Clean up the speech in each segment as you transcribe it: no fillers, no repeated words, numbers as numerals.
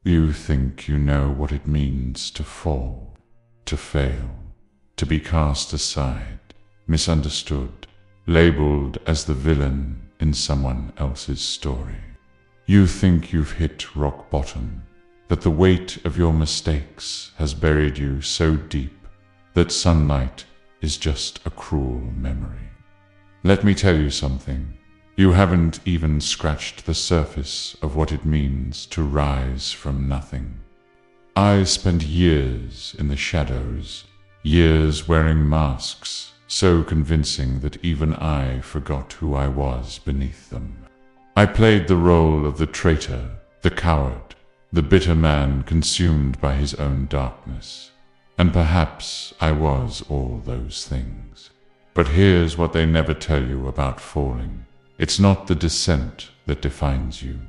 You think you know what it means to fall, to fail, to be cast aside, misunderstood, labeled as the villain in someone else's story. You think you've hit rock bottom, that the weight of your mistakes has buried you so deep that sunlight is just a cruel memory. Let me tell you something. You haven't even scratched the surface of what it means to rise from nothing. I spent years in the shadows, years wearing masks so convincing that even I forgot who I was beneath them. I played the role of the traitor, the coward, the bitter man consumed by his own darkness. And perhaps I was all those things. But here's what they never tell you about falling. It's not the descent that defines you.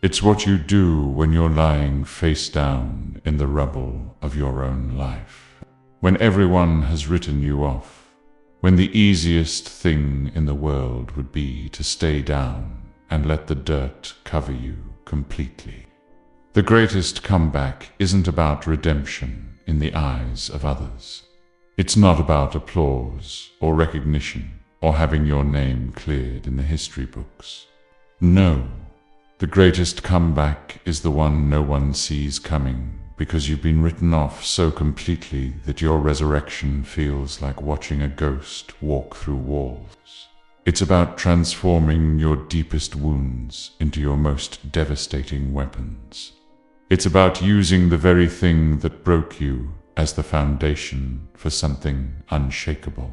It's what you do when you're lying face down in the rubble of your own life. When everyone has written you off. When the easiest thing in the world would be to stay down and let the dirt cover you completely. The greatest comeback isn't about redemption in the eyes of others. It's not about applause or recognition or having your name cleared in the history books. No, the greatest comeback is the one no one sees coming because you've been written off so completely that your resurrection feels like watching a ghost walk through walls. It's about transforming your deepest wounds into your most devastating weapons. It's about using the very thing that broke you as the foundation for something unshakable.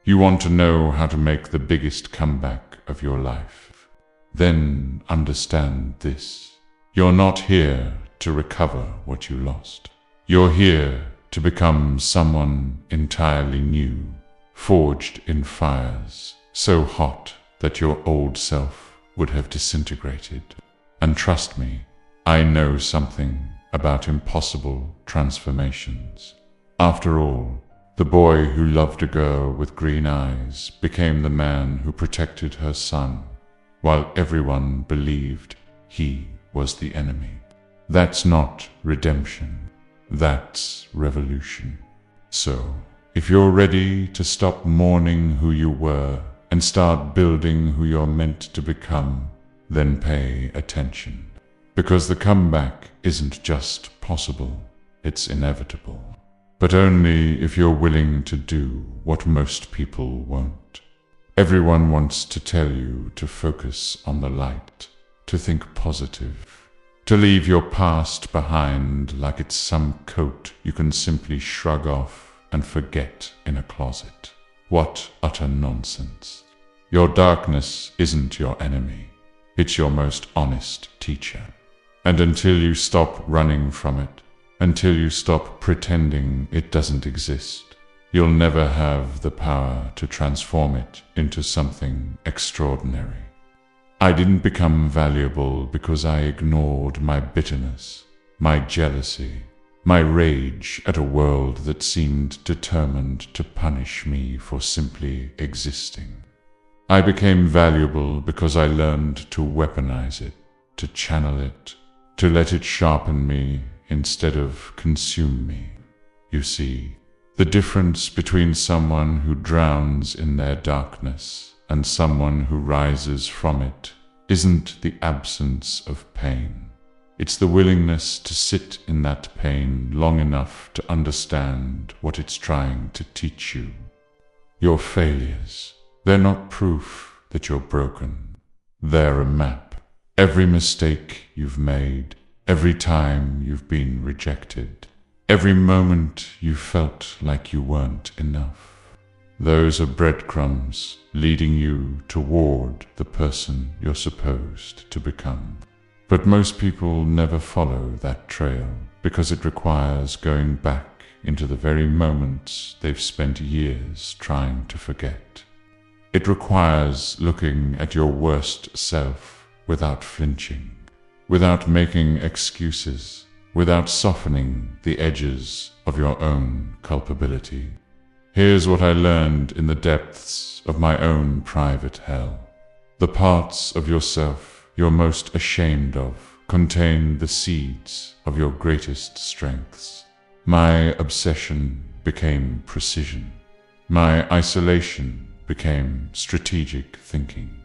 You want to know how to make the biggest comeback of your life. Then understand this. You're not here to recover what you lost. You're here to become someone entirely new, forged in fires so hot that your old self would have disintegrated. And trust me, I know something about impossible transformations. After all, the boy who loved a girl with green eyes became the man who protected her son, while everyone believed he was the enemy. That's not redemption. That's revolution. So, if you're ready to stop mourning who you were and start building who you're meant to become, then pay attention. Because the comeback isn't just possible, it's inevitable. But only if you're willing to do what most people won't. Everyone wants to tell you to focus on the light, to think positive, to leave your past behind like it's some coat you can simply shrug off and forget in a closet. What utter nonsense. Your darkness isn't your enemy. It's your most honest teacher. And until you stop running from it, until you stop pretending it doesn't exist, you'll never have the power to transform it into something extraordinary. I didn't become valuable because I ignored my bitterness, my jealousy, my rage at a world that seemed determined to punish me for simply existing. I became valuable because I learned to weaponize it, to channel it, to let it sharpen me instead of consume me. You see, the difference between someone who drowns in their darkness and someone who rises from it isn't the absence of pain. It's the willingness to sit in that pain long enough to understand what it's trying to teach you. Your failures, they're not proof that you're broken. They're a map. Every mistake you've made, every time you've been rejected, every moment you felt like you weren't enough. Those are breadcrumbs leading you toward the person you're supposed to become. But most people never follow that trail because it requires going back into the very moments they've spent years trying to forget. It requires looking at your worst self without flinching, without making excuses, without softening the edges of your own culpability. Here's what I learned in the depths of my own private hell. The parts of yourself you're most ashamed of contain the seeds of your greatest strengths. My obsession became precision. My isolation became strategic thinking.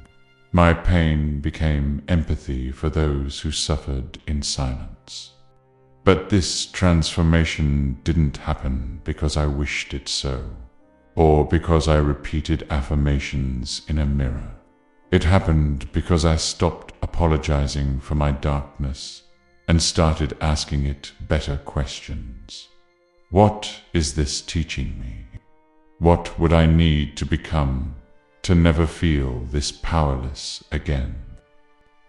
My pain became empathy for those who suffered in silence. But this transformation didn't happen because I wished it so, or because I repeated affirmations in a mirror. It happened because I stopped apologizing for my darkness and started asking it better questions. What is this teaching me? What would I need to become to never feel this powerless again?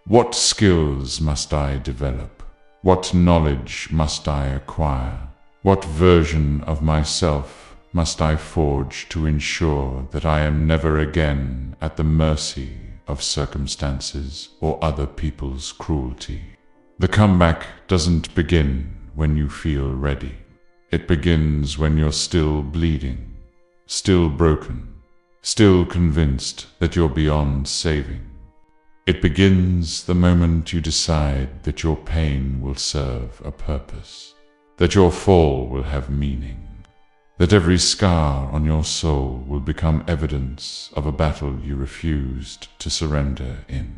What skills must I develop? What knowledge must I acquire? What version of myself must I forge to ensure that I am never again at the mercy of circumstances or other people's cruelty? The comeback doesn't begin when you feel ready. It begins when you're still bleeding, still broken, still convinced that you're beyond saving. It begins the moment you decide that your pain will serve a purpose, that your fall will have meaning, that every scar on your soul will become evidence of a battle you refused to surrender in.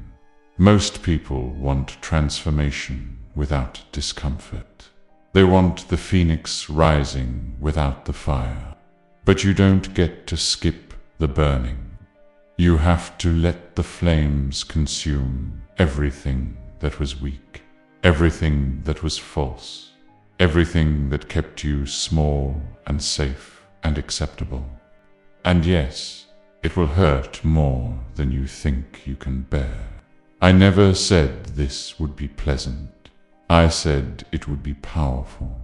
Most people want transformation without discomfort. They want the phoenix rising without the fire. But you don't get to skip the burning. You have to let the flames consume everything that was weak, everything that was false, everything that kept you small and safe and acceptable. And yes, it will hurt more than you think you can bear. I never said this would be pleasant. I said it would be powerful.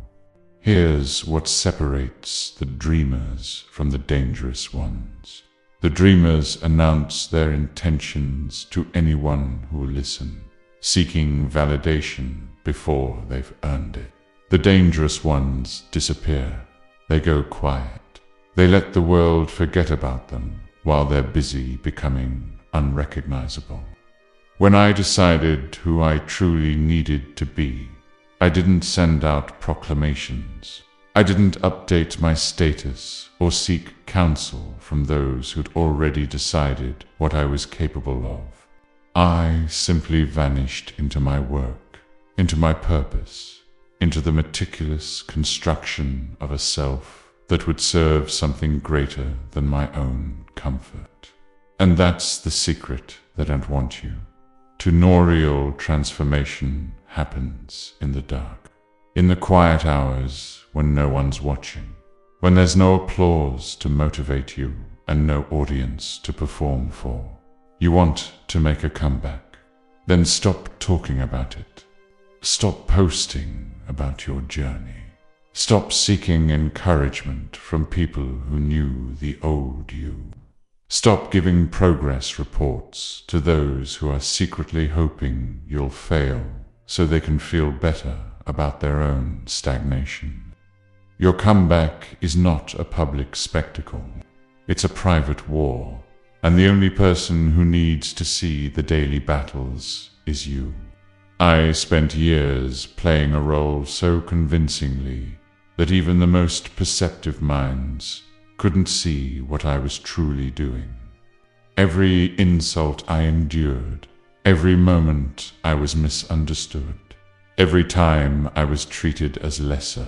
Here's what separates the dreamers from the dangerous ones. The dreamers announce their intentions to anyone who will listen, seeking validation before they've earned it. The dangerous ones disappear. They go quiet. They let the world forget about them while they're busy becoming unrecognizable. When I decided who I truly needed to be, I didn't send out proclamations. I didn't update my status or seek counsel from those who'd already decided what I was capable of. I simply vanished into my work, into my purpose, into the meticulous construction of a self that would serve something greater than my own comfort. And that's the secret that I want you. Tutorial transformation happens in the dark, in the quiet hours when no one's watching, when there's no applause to motivate you and no audience to perform for. You want to make a comeback? Then stop talking about it. Stop posting about your journey. Stop seeking encouragement from people who knew the old you. Stop giving progress reports to those who are secretly hoping you'll fail so they can feel better about their own stagnation. Your comeback is not a public spectacle. It's a private war, and the only person who needs to see the daily battles is you. I spent years playing a role so convincingly that even the most perceptive minds couldn't see what I was truly doing. Every insult I endured, every moment I was misunderstood, every time I was treated as lesser,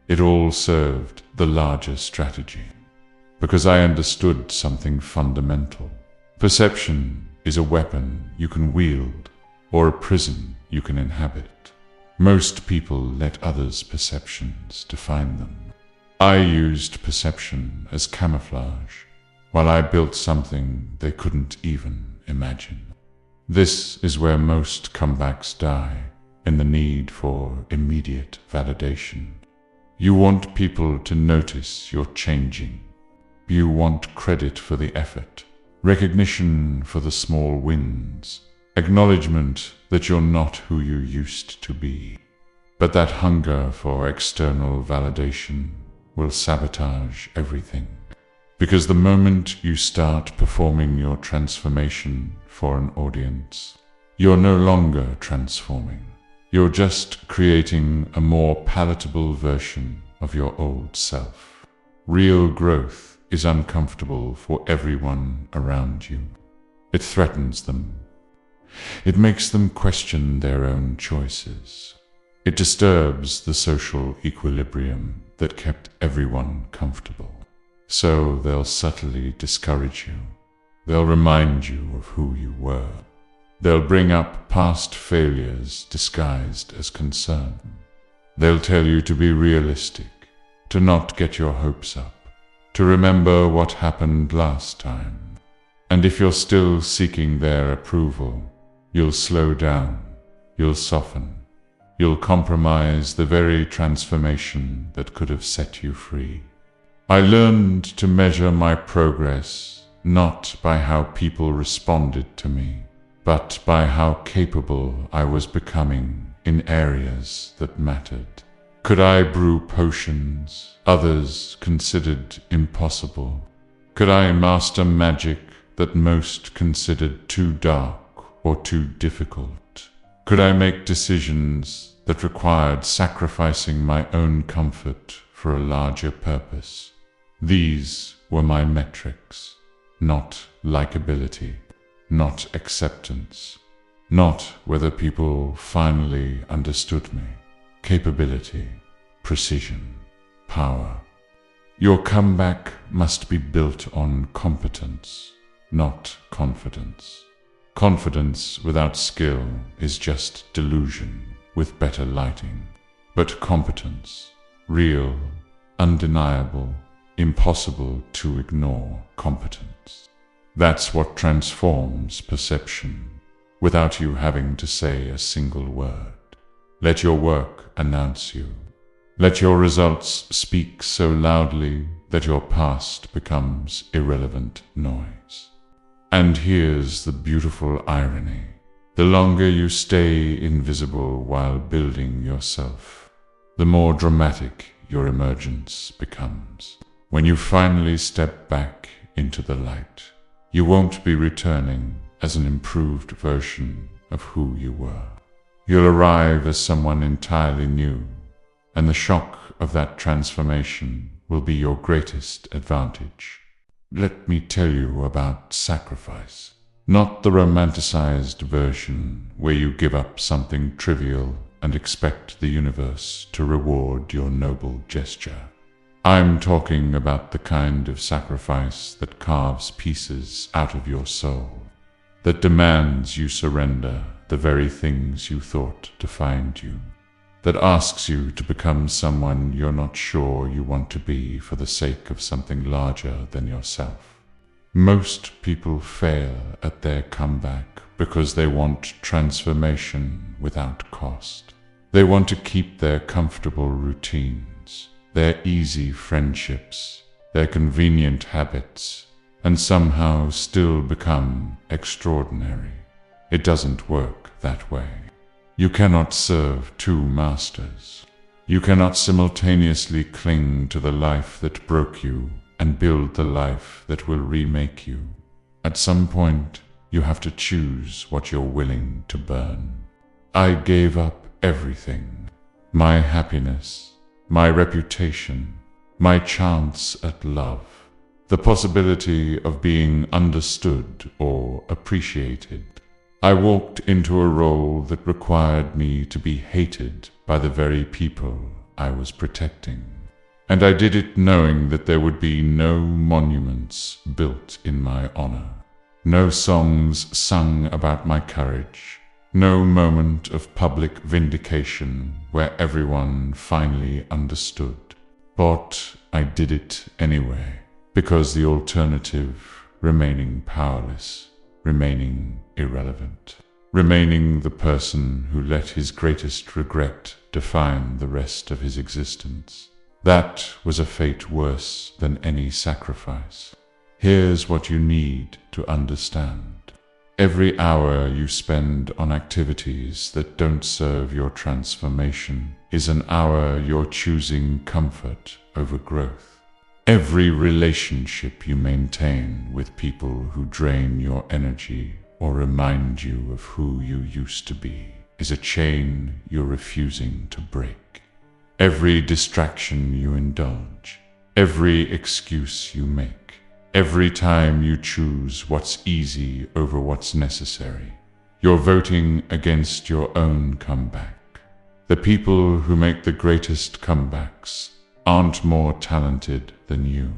it all served the larger strategy. Because I understood something fundamental. Perception is a weapon you can wield, or a prison you can inhabit. Most people let others' perceptions define them. I used perception as camouflage, while I built something they couldn't even imagine. This is where most comebacks die, in the need for immediate validation. You want people to notice you're changing. You want credit for the effort, recognition for the small wins, acknowledgement that you're not who you used to be. But that hunger for external validation will sabotage everything. Because the moment you start performing your transformation for an audience, you're no longer transforming. You're just creating a more palatable version of your old self. Real growth is uncomfortable for everyone around you. It threatens them. It makes them question their own choices. It disturbs the social equilibrium that kept everyone comfortable. So they'll subtly discourage you. They'll remind you of who you were. They'll bring up past failures disguised as concern. They'll tell you to be realistic, to not get your hopes up, to remember what happened last time. And if you're still seeking their approval, you'll slow down, you'll soften, you'll compromise the very transformation that could have set you free. I learned to measure my progress not by how people responded to me, but by how capable I was becoming in areas that mattered. Could I brew potions others considered impossible? Could I master magic that most considered too dark or too difficult? Could I make decisions that required sacrificing my own comfort for a larger purpose? These were my metrics, not likability, not acceptance, not whether people finally understood me. Capability, precision, power. Your comeback must be built on competence, not confidence. Confidence without skill is just delusion with better lighting. But competence, real, undeniable, impossible to ignore competence. That's what transforms perception, without you having to say a single word. Let your work announce you. Let your results speak so loudly that your past becomes irrelevant noise. And here's the beautiful irony. The longer you stay invisible while building yourself, the more dramatic your emergence becomes. When you finally step back into the light, you won't be returning as an improved version of who you were. You'll arrive as someone entirely new, and the shock of that transformation will be your greatest advantage. Let me tell you about sacrifice. Not the romanticized version where you give up something trivial and expect the universe to reward your noble gesture. I'm talking about the kind of sacrifice that carves pieces out of your soul, that demands you surrender the very things you thought defined you, that asks you to become someone you're not sure you want to be for the sake of something larger than yourself. Most people fail at their comeback because they want transformation without cost. They want to keep their comfortable routines, their easy friendships, their convenient habits, and somehow still become extraordinary. It doesn't work that way. You cannot serve two masters. You cannot simultaneously cling to the life that broke you and build the life that will remake you. At some point, you have to choose what you're willing to burn. I gave up everything. My happiness, my reputation, my chance at love, the possibility of being understood or appreciated. I walked into a role that required me to be hated by the very people I was protecting. And I did it knowing that there would be no monuments built in my honor, no songs sung about my courage, no moment of public vindication where everyone finally understood. But I did it anyway, because the alternative, remaining powerless, remaining irrelevant, remaining the person who let his greatest regret define the rest of his existence. That was a fate worse than any sacrifice. Here's what you need to understand. Every hour you spend on activities that don't serve your transformation is an hour you're choosing comfort over growth. Every relationship you maintain with people who drain your energy or remind you of who you used to be is a chain you're refusing to break. Every distraction you indulge, every excuse you make, every time you choose what's easy over what's necessary, you're voting against your own comeback. The people who make the greatest comebacks aren't more talented than you.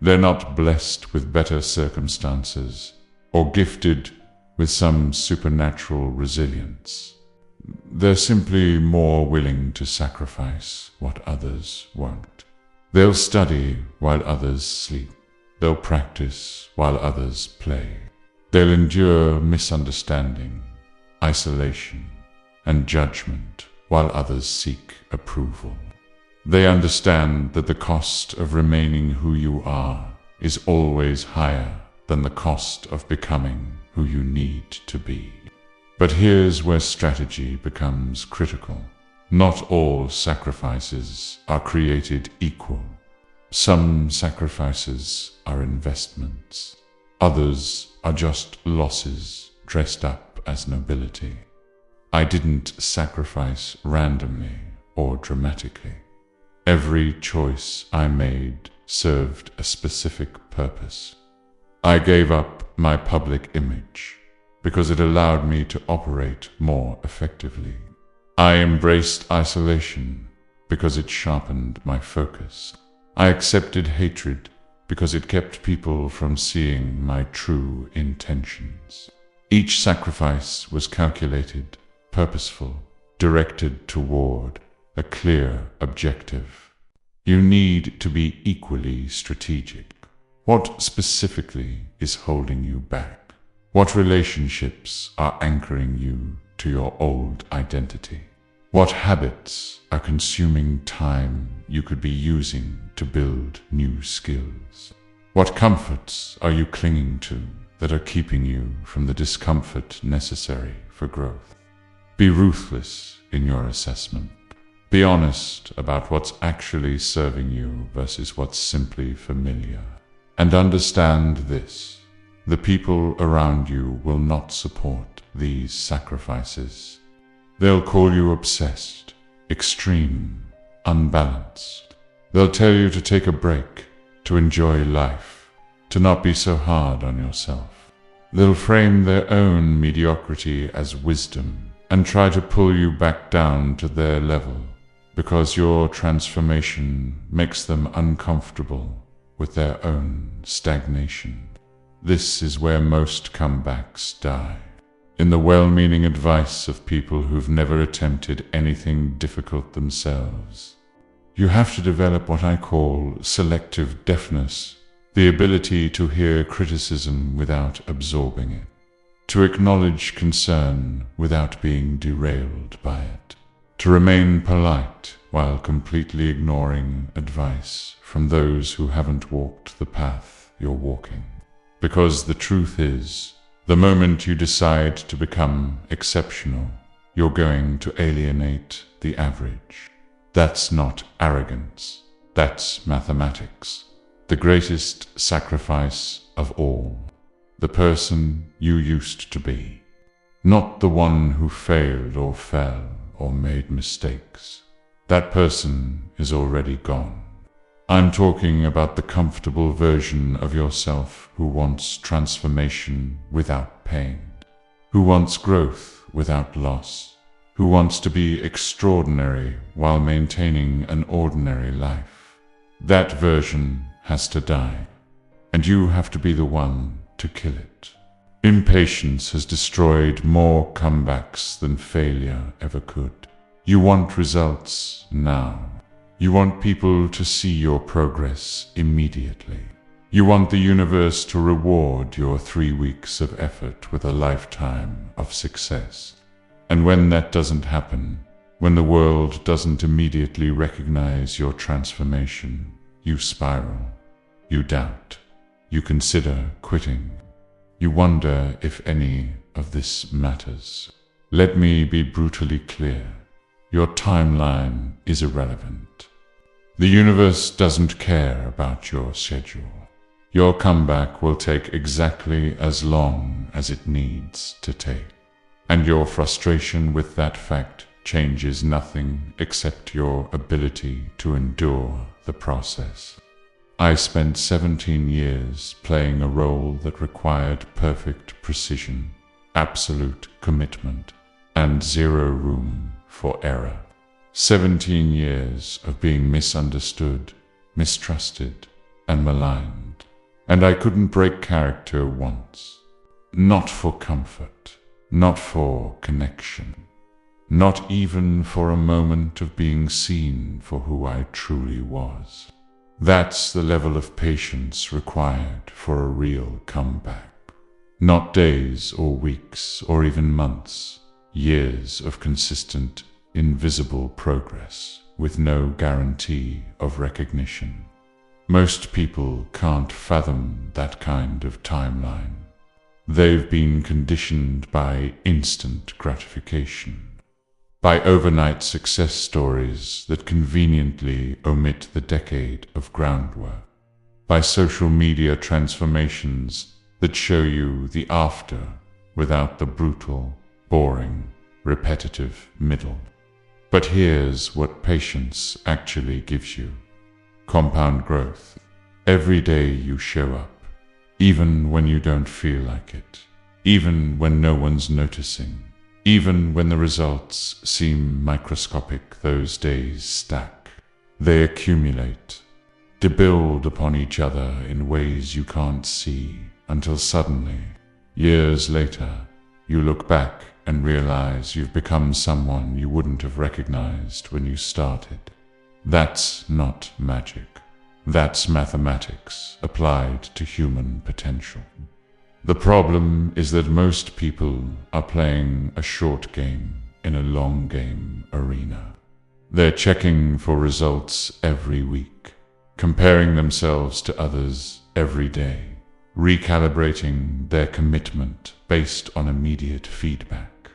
They're not blessed with better circumstances or gifted with some supernatural resilience. They're simply more willing to sacrifice what others won't. They'll study while others sleep. They'll practice while others play. They'll endure misunderstanding, isolation, and judgment while others seek approval. They understand that the cost of remaining who you are is always higher than the cost of becoming who you need to be. But here's where strategy becomes critical. Not all sacrifices are created equal. Some sacrifices are investments. Others are just losses dressed up as nobility. I didn't sacrifice randomly or dramatically. Every choice I made served a specific purpose. I gave up my public image because it allowed me to operate more effectively. I embraced isolation because it sharpened my focus. I accepted hatred because it kept people from seeing my true intentions. Each sacrifice was calculated, purposeful, directed toward a clear objective. You need to be equally strategic. What specifically is holding you back? What relationships are anchoring you to your old identity? What habits are consuming time you could be using to build new skills? What comforts are you clinging to that are keeping you from the discomfort necessary for growth? Be ruthless in your assessment. Be honest about what's actually serving you versus what's simply familiar. And understand this: the people around you will not support these sacrifices. They'll call you obsessed, extreme, unbalanced. They'll tell you to take a break, to enjoy life, to not be so hard on yourself. They'll frame their own mediocrity as wisdom and try to pull you back down to their level because your transformation makes them uncomfortable with their own stagnation. This is where most comebacks die. In the well-meaning advice of people who've never attempted anything difficult themselves. You have to develop what I call selective deafness, the ability to hear criticism without absorbing it, to acknowledge concern without being derailed by it, to remain polite while completely ignoring advice from those who haven't walked the path you're walking. Because the truth is, the moment you decide to become exceptional, you're going to alienate the average. That's not arrogance, that's mathematics. The greatest sacrifice of all. The person you used to be. Not the one who failed or fell or made mistakes. That person is already gone. I'm talking about the comfortable version of yourself who wants transformation without pain, who wants growth without loss, who wants to be extraordinary while maintaining an ordinary life. That version has to die, and you have to be the one to kill it. Impatience has destroyed more comebacks than failure ever could. You want results now. You want people to see your progress immediately. You want the universe to reward your 3 weeks of effort with a lifetime of success. And when that doesn't happen, when the world doesn't immediately recognize your transformation, you spiral. You doubt. You consider quitting. You wonder if any of this matters. Let me be brutally clear. Your timeline is irrelevant. The universe doesn't care about your schedule. Your comeback will take exactly as long as it needs to take. And your frustration with that fact changes nothing except your ability to endure the process. I spent 17 years playing a role that required perfect precision, absolute commitment, and zero room for error. 17 years of being misunderstood, mistrusted, and maligned. And I couldn't break character once. Not for comfort, not for connection, not even for a moment of being seen for who I truly was. That's the level of patience required for a real comeback. Not days or weeks or even months, years of consistent, invisible progress with no guarantee of recognition. Most people can't fathom that kind of timeline. They've been conditioned by instant gratification, by overnight success stories that conveniently omit the decade of groundwork, by social media transformations that show you the after without the brutal, boring, repetitive middle. But here's what patience actually gives you: compound growth. Every day you show up, even when you don't feel like it, even when no one's noticing, even when the results seem microscopic. Those days stack. They accumulate, to build upon each other in ways you can't see, until suddenly, years later, you look back and realize you've become someone you wouldn't have recognized when you started. That's not magic. That's mathematics applied to human potential. The problem is that most people are playing a short game in a long game arena. They're checking for results every week, comparing themselves to others every day, recalibrating their commitment based on immediate feedback.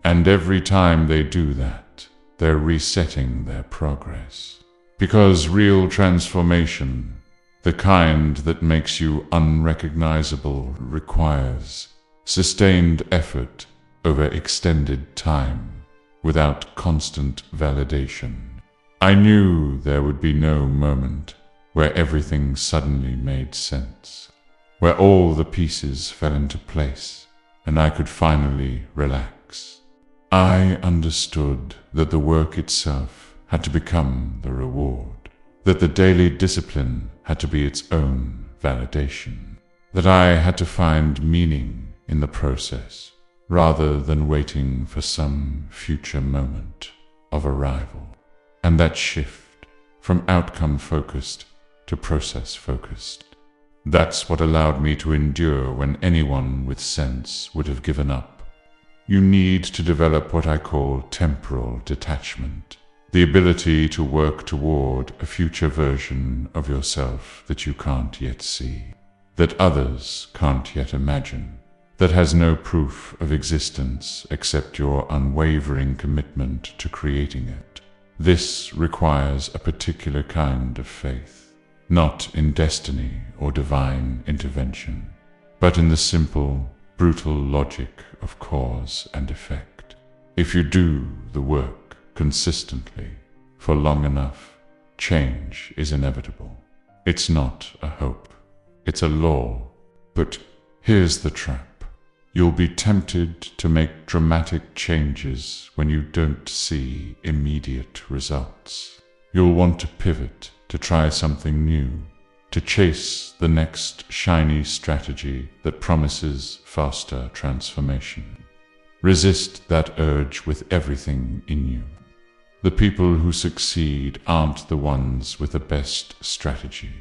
And every time they do that, they're resetting their progress. Because real transformation, the kind that makes you unrecognizable, requires sustained effort over extended time, without constant validation. I knew there would be no moment where everything suddenly made sense, where all the pieces fell into place, and I could finally relax. I understood that the work itself had to become the reward, that the daily discipline had to be its own validation, that I had to find meaning in the process, rather than waiting for some future moment of arrival. And that shift from outcome-focused to process-focused, that's what allowed me to endure when anyone with sense would have given up. You need to develop what I call temporal detachment, the ability to work toward a future version of yourself that you can't yet see, that others can't yet imagine, that has no proof of existence except your unwavering commitment to creating it. This requires a particular kind of faith, not in destiny or divine intervention, but in the simple, brutal logic of cause and effect. If you do the work consistently for long enough, change is inevitable. It's not a hope, it's a law. But here's the trap. You'll be tempted to make dramatic changes when you don't see immediate results. You'll want to pivot, to try something new, to chase the next shiny strategy that promises faster transformation. Resist that urge with everything in you. The people who succeed aren't the ones with the best strategy.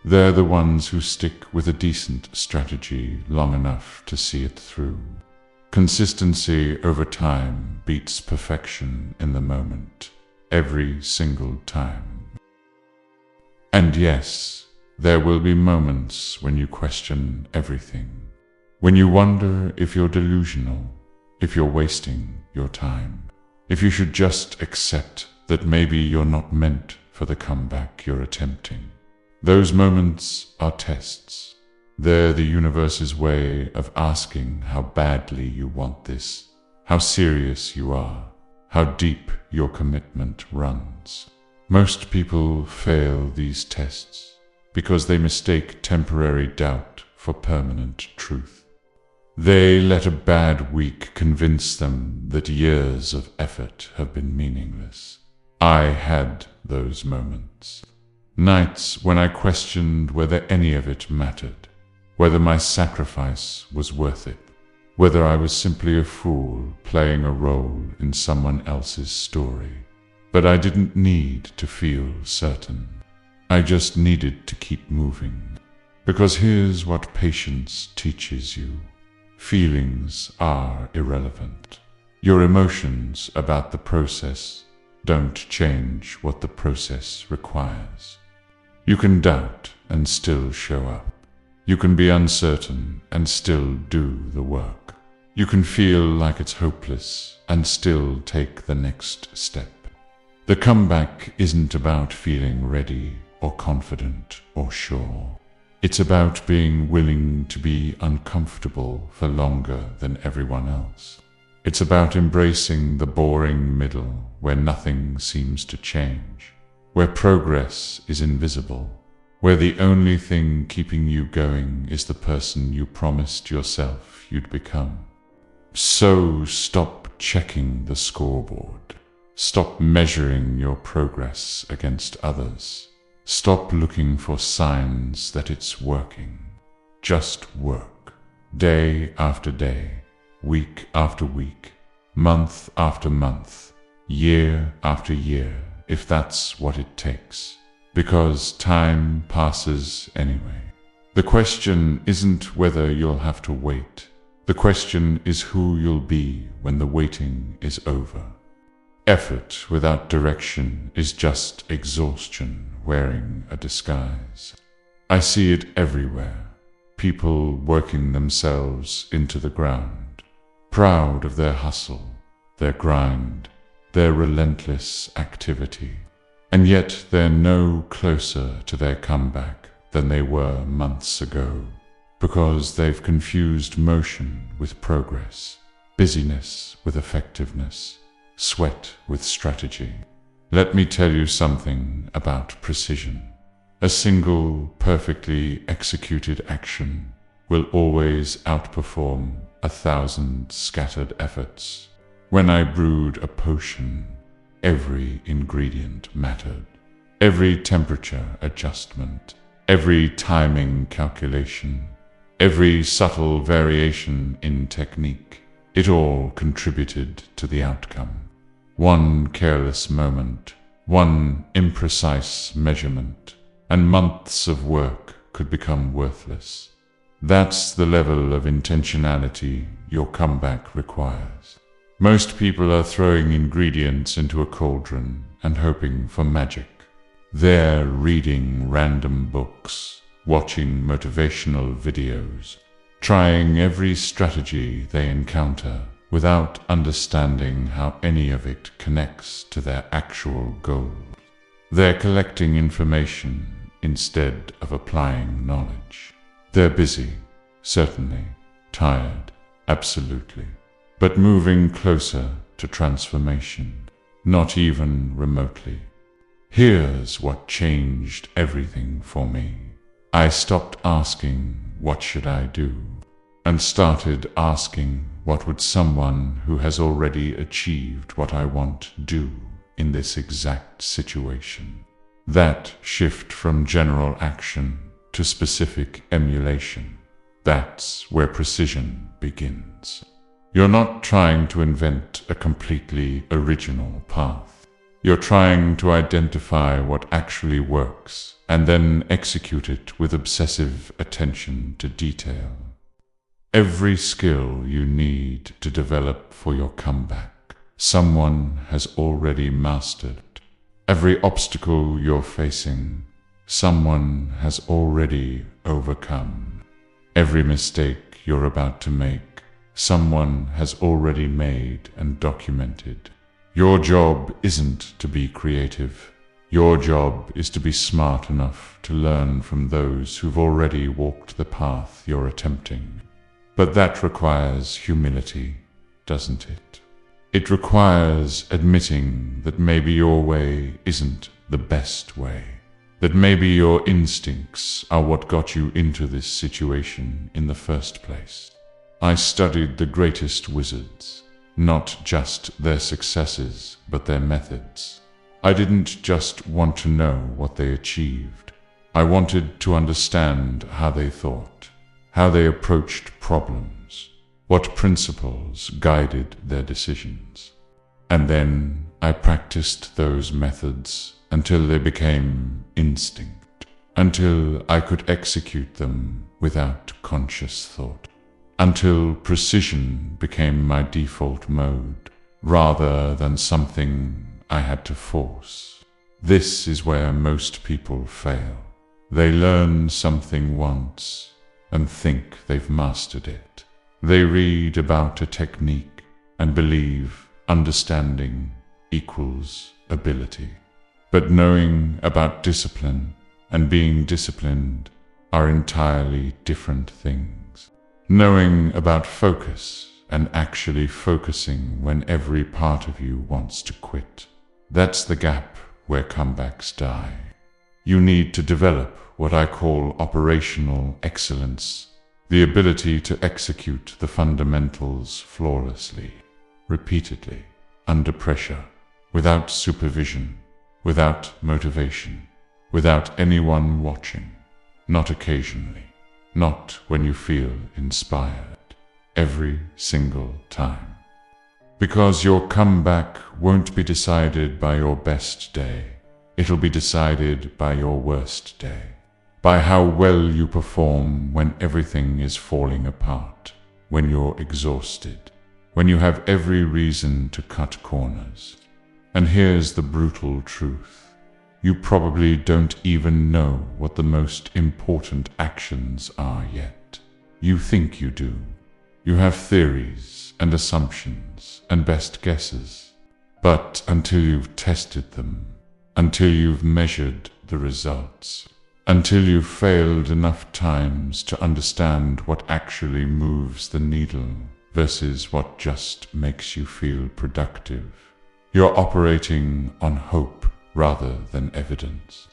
They're the ones who stick with a decent strategy long enough to see it through. Consistency over time beats perfection in the moment, every single time. And yes, there will be moments when you question everything, when you wonder if you're delusional, if you're wasting your time, if you should just accept that maybe you're not meant for the comeback you're attempting. Those moments are tests. They're the universe's way of asking how badly you want this, how serious you are, how deep your commitment runs. Most people fail these tests because they mistake temporary doubt for permanent truth. They let a bad week convince them that years of effort have been meaningless. I had those moments. Nights when I questioned whether any of it mattered, whether my sacrifice was worth it, whether I was simply a fool playing a role in someone else's story. But I didn't need to feel certain. I just needed to keep moving. Because here's what patience teaches you. Feelings are irrelevant. Your emotions about the process don't change what the process requires. You can doubt and still show up. You can be uncertain and still do the work. You can feel like it's hopeless and still take the next step. The comeback isn't about feeling ready or confident or sure. It's about being willing to be uncomfortable for longer than everyone else. It's about embracing the boring middle where nothing seems to change, where progress is invisible, where the only thing keeping you going is the person you promised yourself you'd become. So stop checking the scoreboard. Stop measuring your progress against others. Stop looking for signs that it's working. Just work. Day after day, week after week, month after month, year after year, if that's what it takes. Because time passes anyway. The question isn't whether you'll have to wait. The question is who you'll be when the waiting is over. Effort without direction is just exhaustion wearing a disguise. I see it everywhere. People working themselves into the ground, proud of their hustle, their grind, their relentless activity. And yet they're no closer to their comeback than they were months ago, because they've confused motion with progress, busyness with effectiveness, sweat with strategy. Let me tell you something about precision. A single, perfectly executed action will always outperform 1,000 scattered efforts. When I brewed a potion, every ingredient mattered. Every temperature adjustment, every timing calculation, every subtle variation in technique, it all contributed to the outcome. One careless moment, one imprecise measurement, and months of work could become worthless. That's the level of intentionality your comeback requires. Most people are throwing ingredients into a cauldron and hoping for magic. They're reading random books, watching motivational videos, trying every strategy they encounter without understanding how any of it connects to their actual goal. They're collecting information instead of applying knowledge. They're busy, certainly, tired, absolutely, but moving closer to transformation, not even remotely. Here's what changed everything for me. I stopped asking, "What should I do?" and started asking, "What would someone who has already achieved what I want do in this exact situation?" That shift from general action to specific emulation, that's where precision begins. You're not trying to invent a completely original path. You're trying to identify what actually works and then execute it with obsessive attention to detail. Every skill you need to develop for your comeback, someone has already mastered. Every obstacle you're facing, someone has already overcome. Every mistake you're about to make, someone has already made and documented. Your job isn't to be creative. Your job is to be smart enough to learn from those who've already walked the path you're attempting. But that requires humility. doesn't it? It requires admitting that maybe your way isn't the best way, that maybe your instincts are what got you into this situation in the first place. I studied the greatest wizards, not just their successes, but their methods. I didn't just want to know what they achieved. I wanted to understand how they thought, how they approached problems, what principles guided their decisions. And then I practiced those methods until they became instinct, until I could execute them without conscious thought, until precision became my default mode, rather than something I had to force. This is where most people fail. They learn something once and think they've mastered it. They read about a technique and believe understanding equals ability. But knowing about discipline and being disciplined are entirely different things. Knowing about focus and actually focusing when every part of you wants to quit. That's the gap where comebacks die. You need to develop what I call operational excellence, the ability to execute the fundamentals flawlessly, repeatedly, under pressure, without supervision, without motivation, without anyone watching, not occasionally, not when you feel inspired, every single time. Because your comeback won't be decided by your best day. It'll be decided by your worst day, by how well you perform when everything is falling apart, when you're exhausted, when you have every reason to cut corners. And here's the brutal truth. You probably don't even know what the most important actions are yet. You think you do. You have theories and assumptions and best guesses. But until you've tested them, until you've measured the results, until you've failed enough times to understand what actually moves the needle versus what just makes you feel productive, you're operating on hope rather than evidence.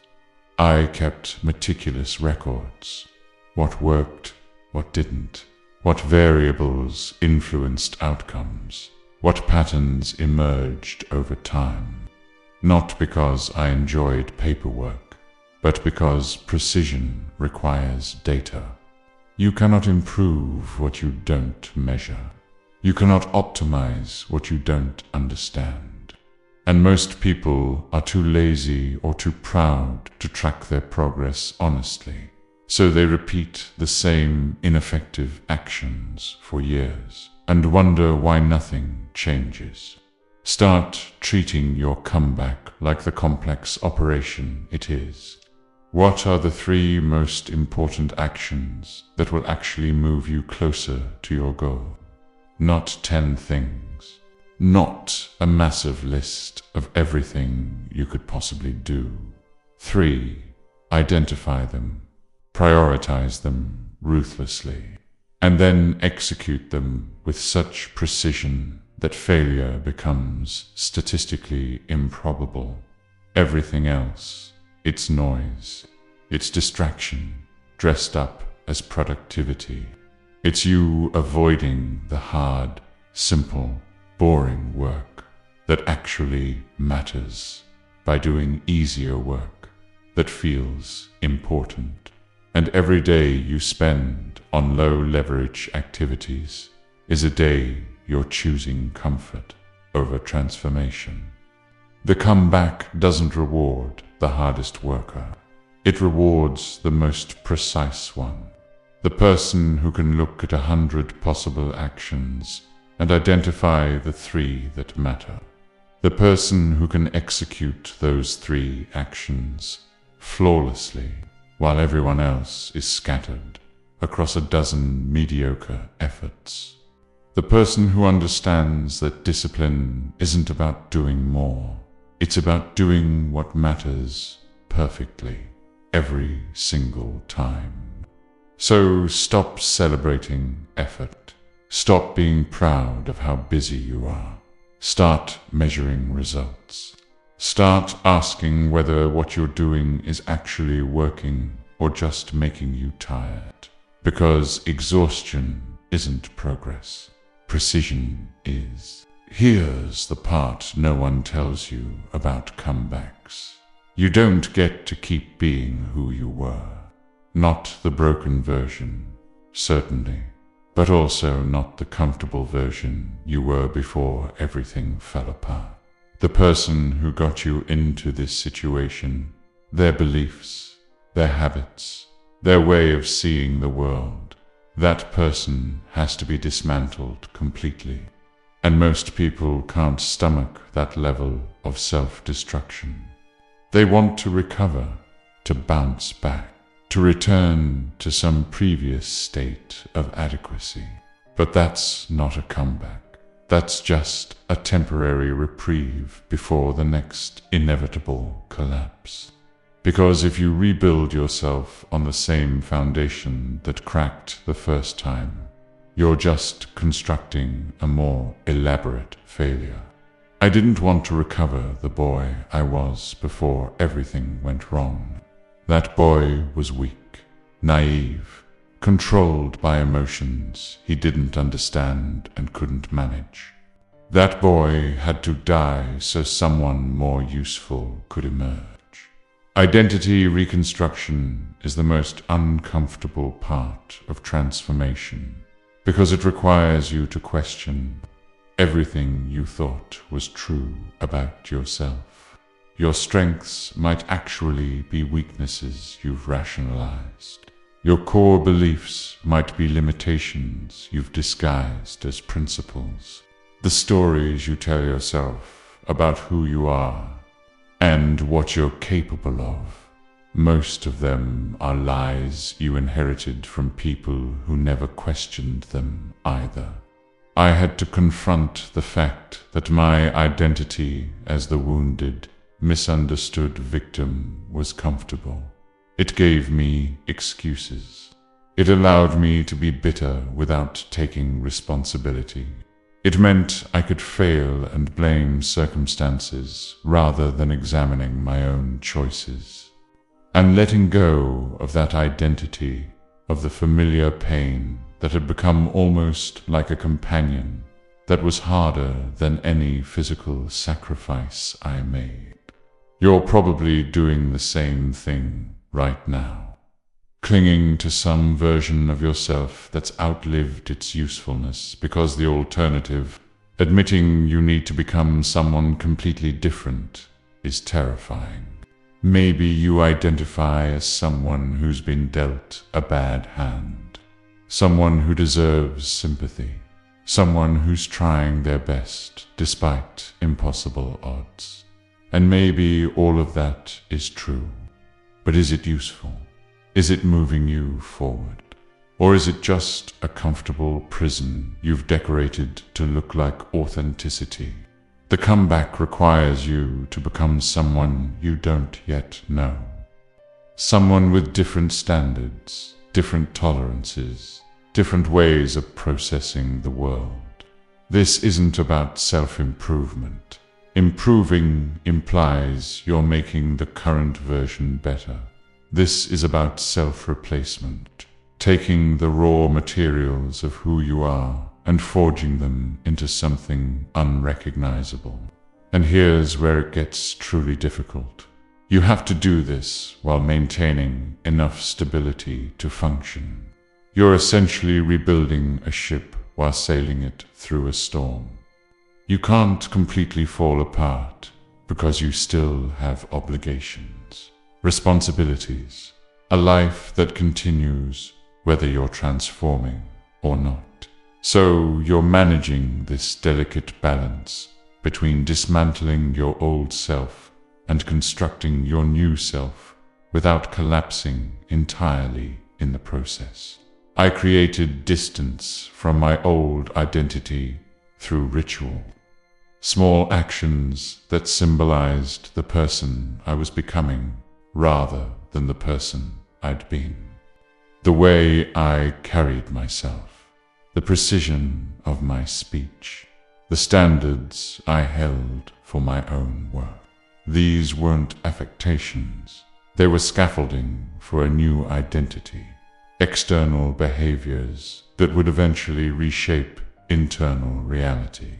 I kept meticulous records. What worked, what didn't, what variables influenced outcomes, what patterns emerged over time. Not because I enjoyed paperwork, but because precision requires data. You cannot improve what you don't measure. You cannot optimize what you don't understand. And most people are too lazy or too proud to track their progress honestly. So they repeat the same ineffective actions for years and wonder why nothing changes. Start treating your comeback like the complex operation it is. What are the 3 most important actions that will actually move you closer to your goal? Not 10 things. Not a massive list of everything you could possibly do. 3. Identify them. Prioritize them ruthlessly. And then execute them with such precision that failure becomes statistically improbable. Everything else, it's noise, it's distraction, dressed up as productivity. It's you avoiding the hard, simple, boring work that actually matters by doing easier work that feels important. And every day you spend on low-leverage activities is a day you're choosing comfort over transformation. The comeback doesn't reward the hardest worker. It rewards the most precise one. The person who can look at 100 possible actions and identify the 3 that matter. The person who can execute those 3 actions flawlessly while everyone else is scattered across a dozen mediocre efforts. The person who understands that discipline isn't about doing more. It's about doing what matters perfectly every single time. So stop celebrating effort. Stop being proud of how busy you are. Start measuring results. Start asking whether what you're doing is actually working or just making you tired. Because exhaustion isn't progress. Precision is. Here's the part no one tells you about comebacks. You don't get to keep being who you were. Not the broken version, certainly, but also not the comfortable version you were before everything fell apart. The person who got you into this situation, their beliefs, their habits, their way of seeing the world, that person has to be dismantled completely. And most people can't stomach that level of self-destruction. They want to recover, to bounce back, to return to some previous state of adequacy. But that's not a comeback. That's just a temporary reprieve before the next inevitable collapse. Because if you rebuild yourself on the same foundation that cracked the first time, you're just constructing a more elaborate failure. I didn't want to recover the boy I was before everything went wrong. That boy was weak, naive, controlled by emotions he didn't understand and couldn't manage. That boy had to die so someone more useful could emerge. Identity reconstruction is the most uncomfortable part of transformation, because it requires you to question everything you thought was true about yourself. Your strengths might actually be weaknesses you've rationalized. Your core beliefs might be limitations you've disguised as principles. The stories you tell yourself about who you are and what you're capable of, most of them are lies you inherited from people who never questioned them either. I had to confront the fact that my identity as the wounded, misunderstood victim was comfortable. It gave me excuses. It allowed me to be bitter without taking responsibility. It meant I could fail and blame circumstances rather than examining my own choices. And letting go of that identity, of the familiar pain that had become almost like a companion, that was harder than any physical sacrifice I made. You're probably doing the same thing right now, clinging to some version of yourself that's outlived its usefulness because the alternative, admitting you need to become someone completely different, is terrifying. Maybe you identify as someone who's been dealt a bad hand, someone who deserves sympathy, someone who's trying their best despite impossible odds. And maybe all of that is true, but is it useful? Is it moving you forward? Or is it just a comfortable prison you've decorated to look like authenticity? The comeback requires you to become someone you don't yet know. Someone with different standards, different tolerances, different ways of processing the world. This isn't about self-improvement. Improving implies you're making the current version better. This is about self-replacement, taking the raw materials of who you are and forging them into something unrecognizable. And here's where it gets truly difficult. You have to do this while maintaining enough stability to function. You're essentially rebuilding a ship while sailing it through a storm. You can't completely fall apart because you still have obligations, responsibilities, a life that continues whether you're transforming or not. So you're managing this delicate balance between dismantling your old self and constructing your new self without collapsing entirely in the process. I created distance from my old identity through ritual, small actions that symbolized the person I was becoming rather than the person I'd been. The way I carried myself, the precision of my speech, the standards I held for my own work. These weren't affectations. They were scaffolding for a new identity, external behaviors that would eventually reshape internal reality.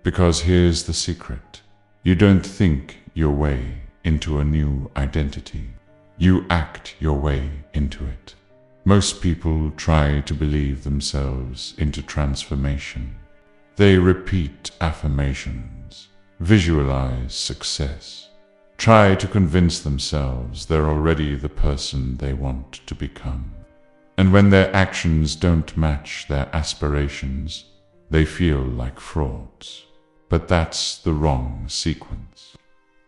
Because here's the secret. You don't think your way into a new identity. You act your way into it. Most people try to believe themselves into transformation. They repeat affirmations, visualize success, try to convince themselves they're already the person they want to become. And when their actions don't match their aspirations, they feel like frauds. But that's the wrong sequence.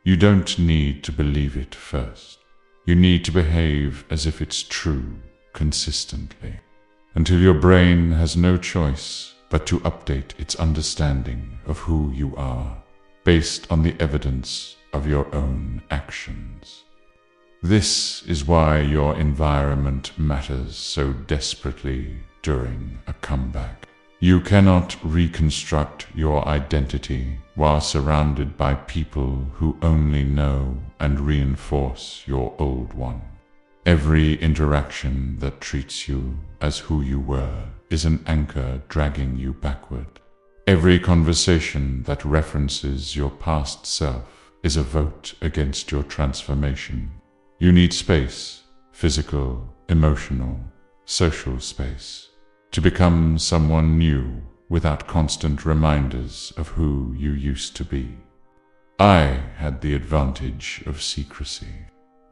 You don't need to believe it first. You need to behave as if it's true consistently, until your brain has no choice but to update its understanding of who you are, based on the evidence of your own actions. This is why your environment matters so desperately during a comeback. You cannot reconstruct your identity while surrounded by people who only know and reinforce your old one. Every interaction that treats you as who you were is an anchor dragging you backward. Every conversation that references your past self is a vote against your transformation. You need space, physical, emotional, social space, to become someone new without constant reminders of who you used to be. I had the advantage of secrecy.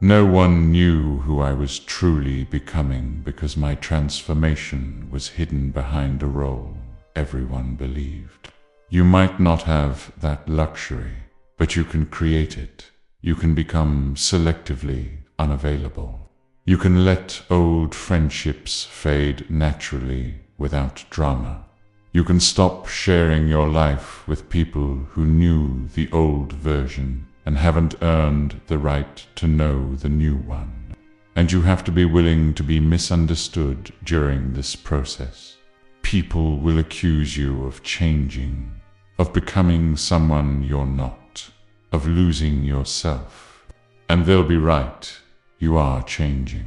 No one knew who I was truly becoming because my transformation was hidden behind a role everyone believed. You might not have that luxury, but you can create it. You can become selectively unavailable. You can let old friendships fade naturally without drama. You can stop sharing your life with people who knew the old version and haven't earned the right to know the new one. And you have to be willing to be misunderstood during this process. People will accuse you of changing, of becoming someone you're not, of losing yourself. And they'll be right. You are changing.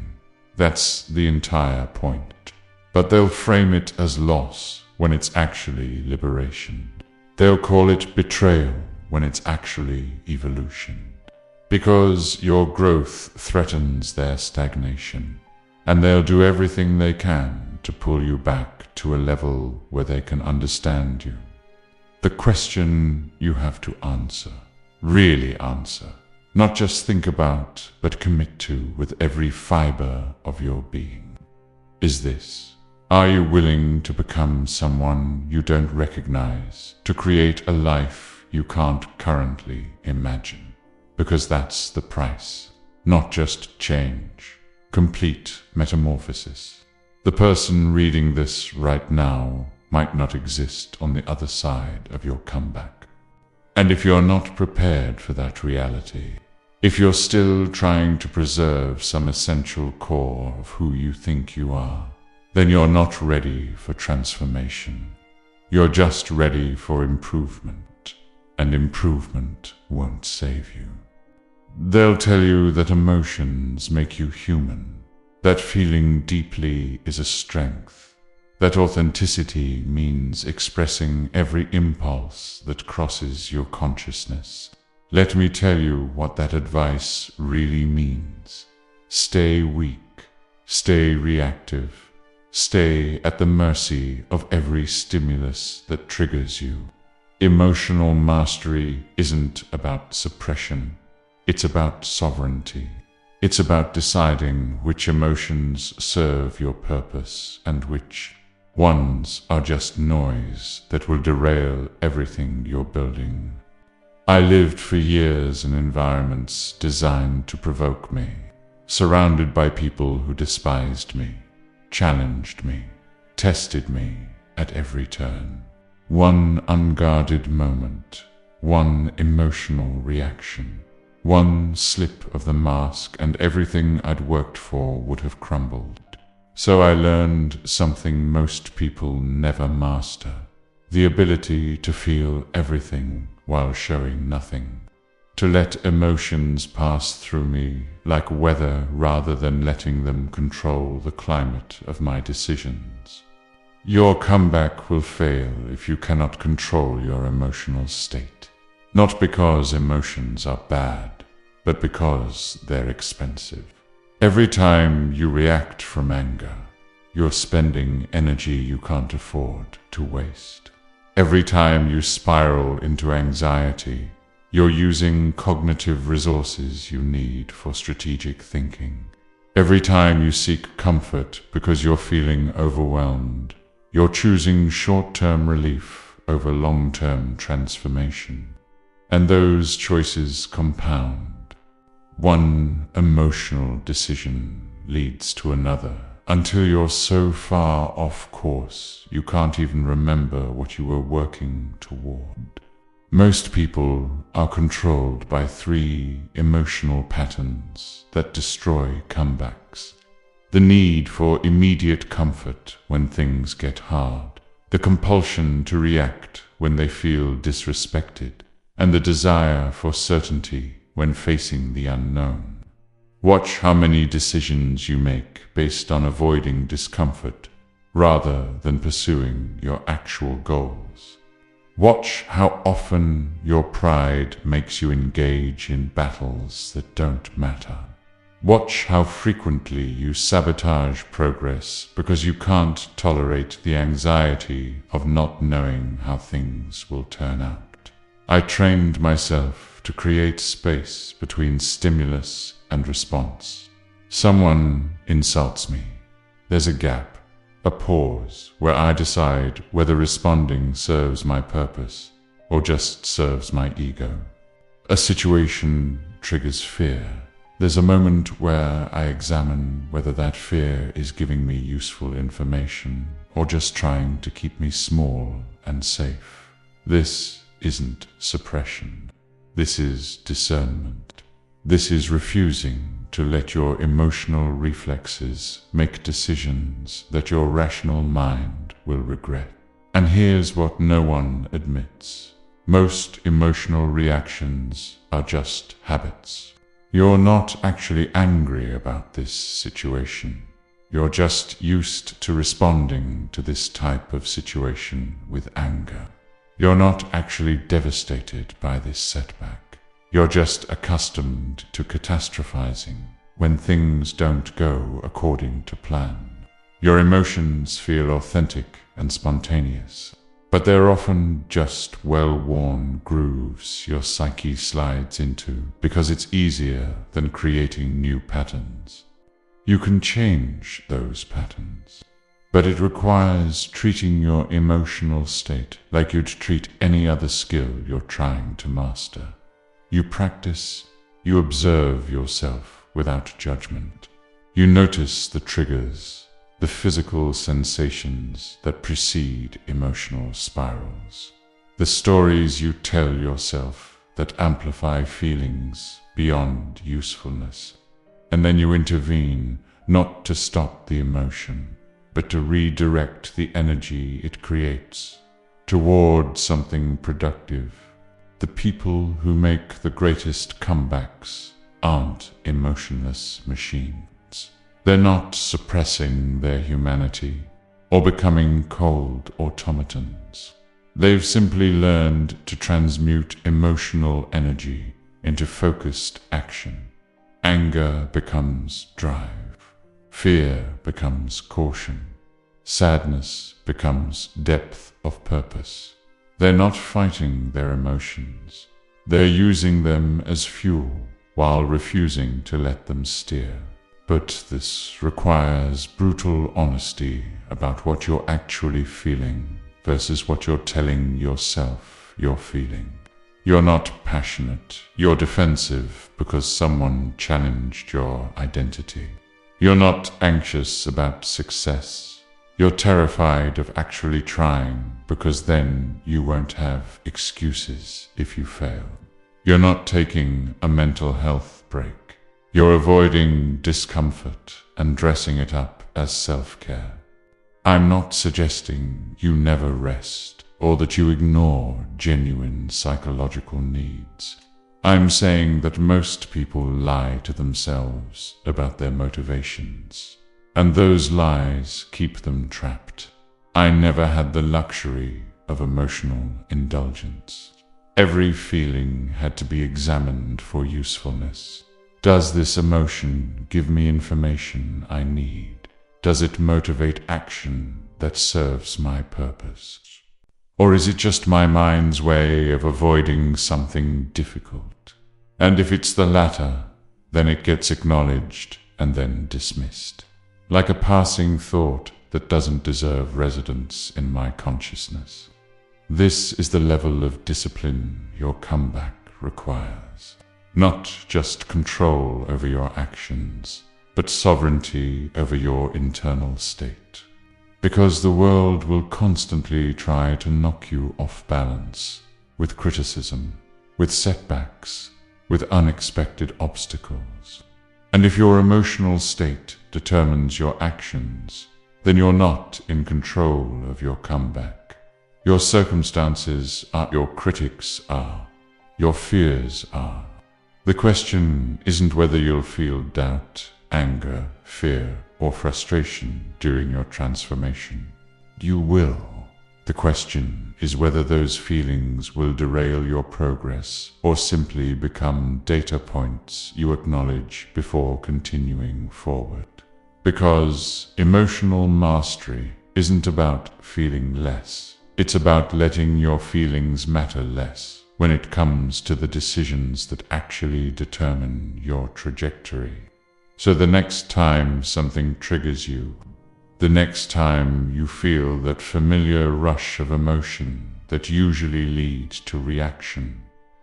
That's the entire point. But they'll frame it as loss when it's actually liberation. They'll call it betrayal when it's actually evolution. Because your growth threatens their stagnation, and they'll do everything they can to pull you back to a level where they can understand you. The question you have to answer, really answer, not just think about, but commit to with every fiber of your being, is this: are you willing to become someone you don't recognize, to create a life you can't currently imagine? Because that's the price. Not just change, complete metamorphosis. The person reading this right now might not exist on the other side of your comeback. And if you're not prepared for that reality, if you're still trying to preserve some essential core of who you think you are, then you're not ready for transformation. You're just ready for improvement, and improvement won't save you. They'll tell you that emotions make you human, that feeling deeply is a strength, that authenticity means expressing every impulse that crosses your consciousness. Let me tell you what that advice really means. Stay weak, stay reactive, stay at the mercy of every stimulus that triggers you. Emotional mastery isn't about suppression, it's about sovereignty. It's about deciding which emotions serve your purpose and which ones are just noise that will derail everything you're building. I lived for years in environments designed to provoke me, surrounded by people who despised me, challenged me, tested me at every turn. One unguarded moment, one emotional reaction, one slip of the mask and everything I'd worked for would have crumbled. So I learned something most people never master: the ability to feel everything while showing nothing. To let emotions pass through me like weather rather than letting them control the climate of my decisions. Your comeback will fail if you cannot control your emotional state. Not because emotions are bad, but because they're expensive. Every time you react from anger, you're spending energy you can't afford to waste. Every time you spiral into anxiety, you're using cognitive resources you need for strategic thinking. Every time you seek comfort because you're feeling overwhelmed, you're choosing short-term relief over long-term transformation. And those choices compound. One emotional decision leads to another, until you're so far off course you can't even remember what you were working toward. Most people are controlled by 3 emotional patterns that destroy comebacks. The need for immediate comfort when things get hard, the compulsion to react when they feel disrespected, and the desire for certainty when facing the unknown. Watch how many decisions you make based on avoiding discomfort rather than pursuing your actual goals. Watch how often your pride makes you engage in battles that don't matter. Watch how frequently you sabotage progress because you can't tolerate the anxiety of not knowing how things will turn out. I trained myself to create space between stimulus and response. Someone insults me. There's a gap. A pause where I decide whether responding serves my purpose or just serves my ego. A situation triggers fear. There's a moment where I examine whether that fear is giving me useful information or just trying to keep me small and safe. This isn't suppression. This is discernment. This is refusing to let your emotional reflexes make decisions that your rational mind will regret. And here's what no one admits. Most emotional reactions are just habits. You're not actually angry about this situation. You're just used to responding to this type of situation with anger. You're not actually devastated by this setback. You're just accustomed to catastrophizing when things don't go according to plan. Your emotions feel authentic and spontaneous, but they're often just well-worn grooves your psyche slides into because it's easier than creating new patterns. You can change those patterns, but it requires treating your emotional state like you'd treat any other skill you're trying to master. You practice, you observe yourself without judgment. You notice the triggers, the physical sensations that precede emotional spirals, the stories you tell yourself that amplify feelings beyond usefulness. And then you intervene, not to stop the emotion, but to redirect the energy it creates toward something productive. The people who make the greatest comebacks aren't emotionless machines. They're not suppressing their humanity or becoming cold automatons. They've simply learned to transmute emotional energy into focused action. Anger becomes drive. Fear becomes caution. Sadness becomes depth of purpose. They're not fighting their emotions. They're using them as fuel while refusing to let them steer. But this requires brutal honesty about what you're actually feeling versus what you're telling yourself you're feeling. You're not passionate. You're defensive because someone challenged your identity. You're not anxious about success. You're terrified of actually trying because then you won't have excuses if you fail. You're not taking a mental health break. You're avoiding discomfort and dressing it up as self-care. I'm not suggesting you never rest or that you ignore genuine psychological needs. I'm saying that most people lie to themselves about their motivations, and those lies keep them trapped. I never had the luxury of emotional indulgence. Every feeling had to be examined for usefulness. Does this emotion give me information I need? Does it motivate action that serves my purpose? Or is it just my mind's way of avoiding something difficult? And if it's the latter, then it gets acknowledged and then dismissed, like a passing thought that doesn't deserve residence in my consciousness. This is the level of discipline your comeback requires. Not just control over your actions, but sovereignty over your internal state. Because the world will constantly try to knock you off balance with criticism, with setbacks, with unexpected obstacles. And if your emotional state determines your actions, then you're not in control of your comeback. Your circumstances are, your critics are, your fears are. The question isn't whether you'll feel doubt, anger, fear, or frustration during your transformation. You will. The question is whether those feelings will derail your progress or simply become data points you acknowledge before continuing forward. Because emotional mastery isn't about feeling less. It's about letting your feelings matter less when it comes to the decisions that actually determine your trajectory. So the next time something triggers you, the next time you feel that familiar rush of emotion that usually leads to reaction,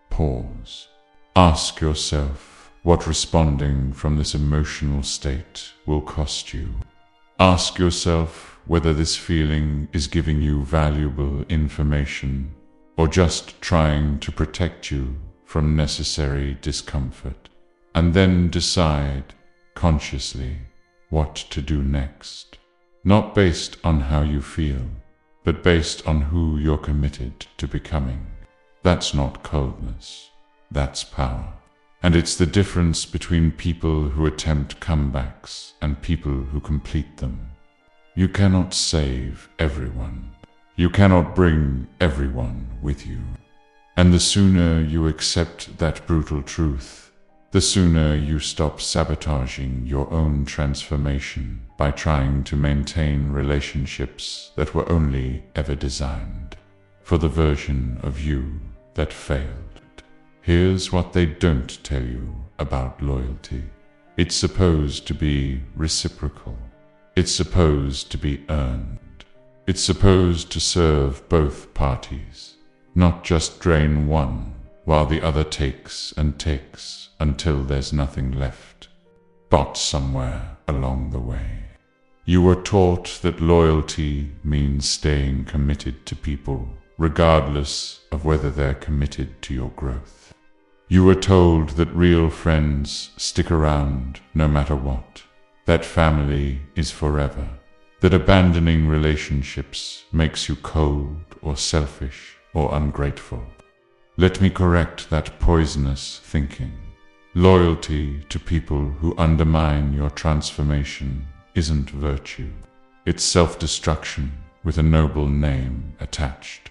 pause. Ask yourself what responding from this emotional state will cost you. Ask yourself whether this feeling is giving you valuable information or just trying to protect you from necessary discomfort, and then decide consciously what to do next. Not based on how you feel, but based on who you're committed to becoming. That's not coldness, that's power. And it's the difference between people who attempt comebacks and people who complete them. You cannot save everyone. You cannot bring everyone with you. And the sooner you accept that brutal truth, the sooner you stop sabotaging your own transformation by trying to maintain relationships that were only ever designed for the version of you that failed. Here's what they don't tell you about loyalty. It's supposed to be reciprocal. It's supposed to be earned. It's supposed to serve both parties, not just drain one while the other takes and takes until there's nothing left, but somewhere along the way. You were taught that loyalty means staying committed to people, regardless of whether they're committed to your growth. You were told that real friends stick around no matter what, that family is forever, that abandoning relationships makes you cold or selfish or ungrateful. Let me correct that poisonous thinking. Loyalty to people who undermine your transformation isn't virtue. It's self-destruction with a noble name attached.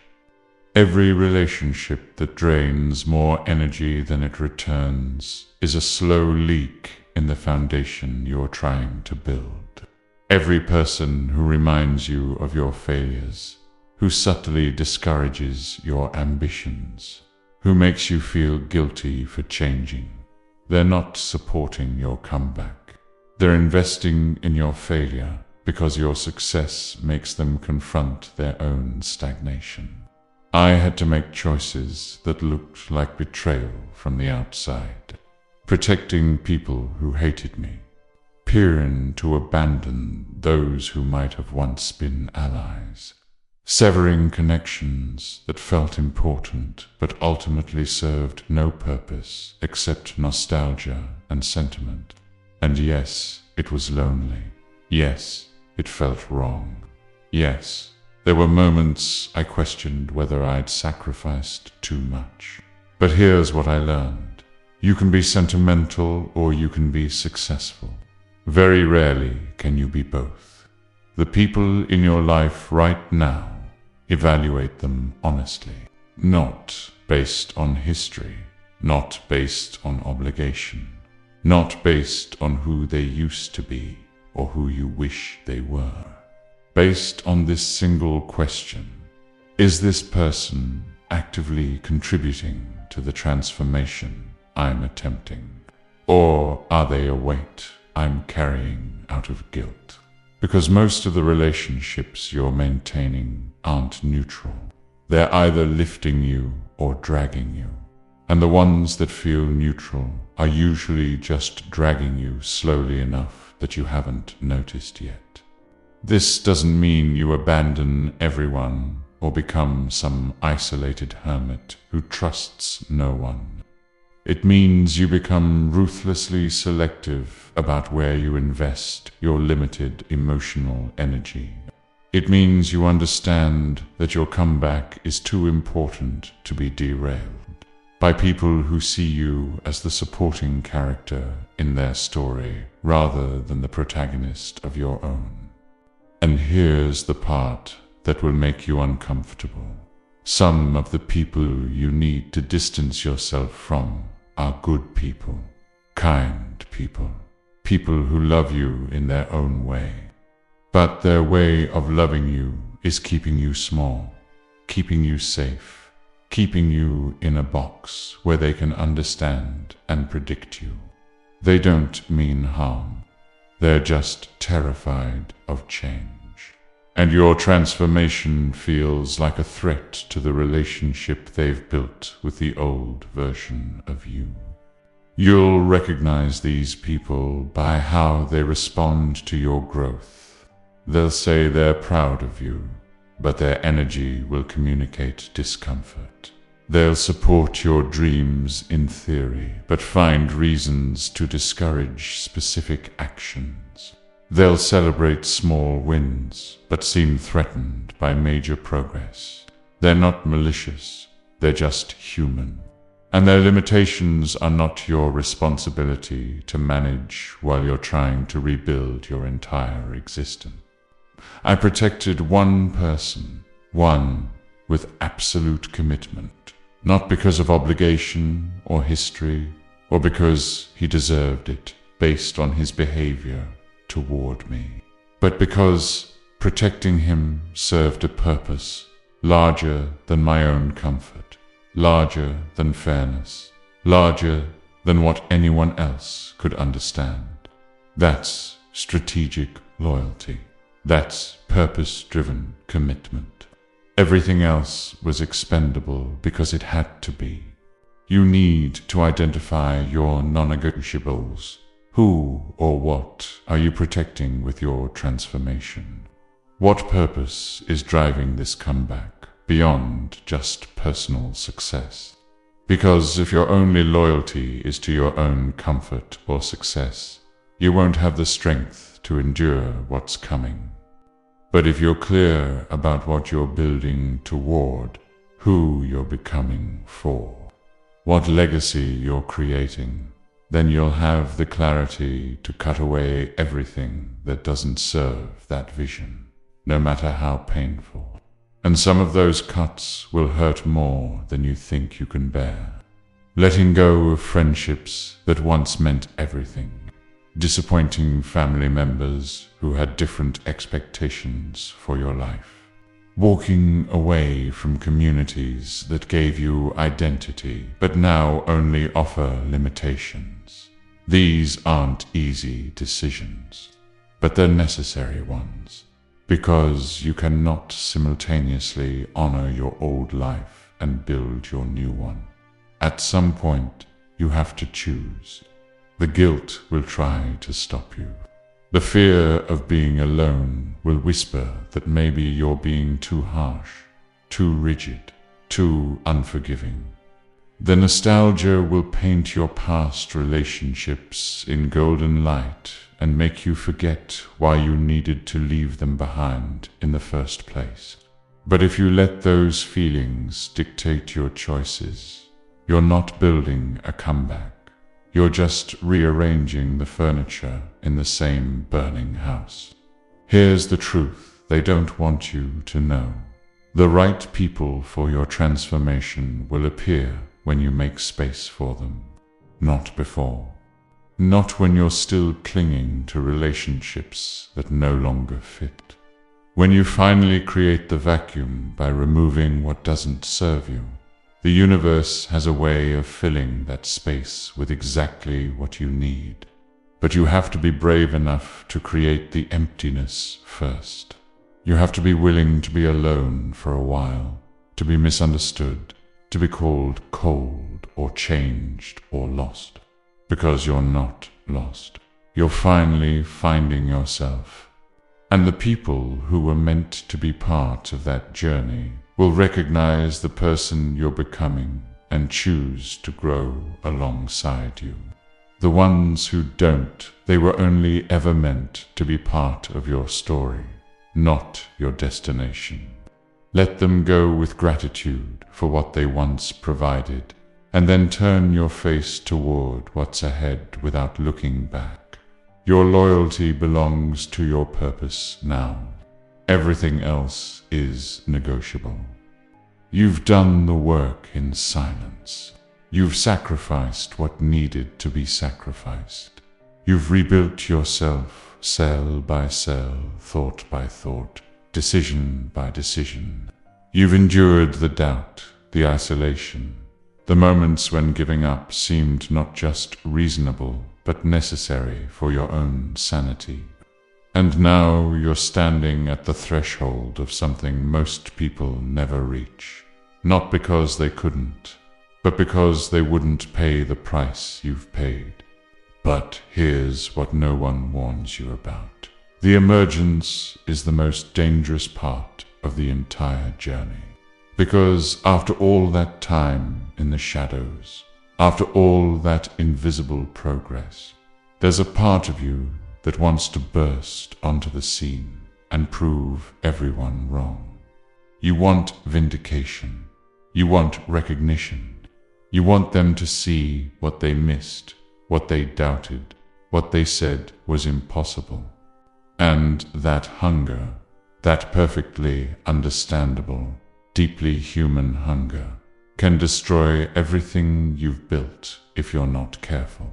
Every relationship that drains more energy than it returns is a slow leak in the foundation you're trying to build. Every person who reminds you of your failures, who subtly discourages your ambitions, who makes you feel guilty for changing, they're not supporting your comeback. They're investing in your failure because your success makes them confront their own stagnation. I had to make choices that looked like betrayal from the outside, protecting people who hated me, peering to abandon those who might have once been allies, severing connections that felt important but ultimately served no purpose except nostalgia and sentiment. And yes, it was lonely. Yes, it felt wrong. Yes, there were moments I questioned whether I'd sacrificed too much. But here's what I learned. You can be sentimental or you can be successful. Very rarely can you be both. The people in your life right now, evaluate them honestly, not based on history, not based on obligation, not based on who they used to be or who you wish they were. Based on this single question, is this person actively contributing to the transformation I'm attempting? Or are they a weight I'm carrying out of guilt? Because most of the relationships you're maintaining aren't neutral. They're either lifting you or dragging you. And the ones that feel neutral are usually just dragging you slowly enough that you haven't noticed yet. This doesn't mean you abandon everyone or become some isolated hermit who trusts no one. It means you become ruthlessly selective about where you invest your limited emotional energy. It means you understand that your comeback is too important to be derailed by people who see you as the supporting character in their story rather than the protagonist of your own. And here's the part that will make you uncomfortable. Some of the people you need to distance yourself from are good people, kind people, people who love you in their own way. But their way of loving you is keeping you small, keeping you safe, keeping you in a box where they can understand and predict you. They don't mean harm. They're just terrified of change. And your transformation feels like a threat to the relationship they've built with the old version of you. You'll recognize these people by how they respond to your growth. They'll say they're proud of you, but their energy will communicate discomfort. They'll support your dreams in theory, but find reasons to discourage specific actions. They'll celebrate small wins, but seem threatened by major progress. They're not malicious, they're just human. And their limitations are not your responsibility to manage while you're trying to rebuild your entire existence. I protected one person, one with absolute commitment. Not because of obligation or history, or because he deserved it based on his behavior toward me, but because protecting him served a purpose larger than my own comfort, larger than fairness, larger than what anyone else could understand. That's strategic loyalty. That's purpose-driven commitment. Everything else was expendable because it had to be. You need to identify your non-negotiables. Who or what are you protecting with your transformation? What purpose is driving this comeback beyond just personal success? Because if your only loyalty is to your own comfort or success, you won't have the strength to endure what's coming. But if you're clear about what you're building toward, who you're becoming for, what legacy you're creating, then you'll have the clarity to cut away everything that doesn't serve that vision, no matter how painful. And some of those cuts will hurt more than you think you can bear. Letting go of friendships that once meant everything. Disappointing family members who had different expectations for your life. Walking away from communities that gave you identity but now only offer limitations. These aren't easy decisions, but they're necessary ones, because you cannot simultaneously honor your old life and build your new one. At some point, you have to choose. The guilt will try to stop you. The fear of being alone will whisper that maybe you're being too harsh, too rigid, too unforgiving. The nostalgia will paint your past relationships in golden light and make you forget why you needed to leave them behind in the first place. But if you let those feelings dictate your choices, you're not building a comeback. You're just rearranging the furniture in the same burning house. Here's the truth they don't want you to know. The right people for your transformation will appear when you make space for them, not before. Not when you're still clinging to relationships that no longer fit. When you finally create the vacuum by removing what doesn't serve you, the universe has a way of filling that space with exactly what you need. But you have to be brave enough to create the emptiness first. You have to be willing to be alone for a while, to be misunderstood, to be called cold or changed or lost. Because you're not lost. You're finally finding yourself. And the people who were meant to be part of that journey will recognize the person you're becoming and choose to grow alongside you. The ones who don't, they were only ever meant to be part of your story, not your destination. Let them go with gratitude for what they once provided, and then turn your face toward what's ahead without looking back. Your loyalty belongs to your purpose now. Everything else is negotiable. You've done the work in silence. You've sacrificed what needed to be sacrificed. You've rebuilt yourself cell by cell, thought by thought, decision by decision. You've endured the doubt, the isolation, the moments when giving up seemed not just reasonable, but necessary for your own sanity. And now you're standing at the threshold of something most people never reach. Not because they couldn't, but because they wouldn't pay the price you've paid. But here's what no one warns you about. The emergence is the most dangerous part of the entire journey. Because after all that time in the shadows, after all that invisible progress, there's a part of you that wants to burst onto the scene and prove everyone wrong. You want vindication. You want recognition. You want them to see what they missed, what they doubted, what they said was impossible. And that hunger, that perfectly understandable, deeply human hunger, can destroy everything you've built if you're not careful.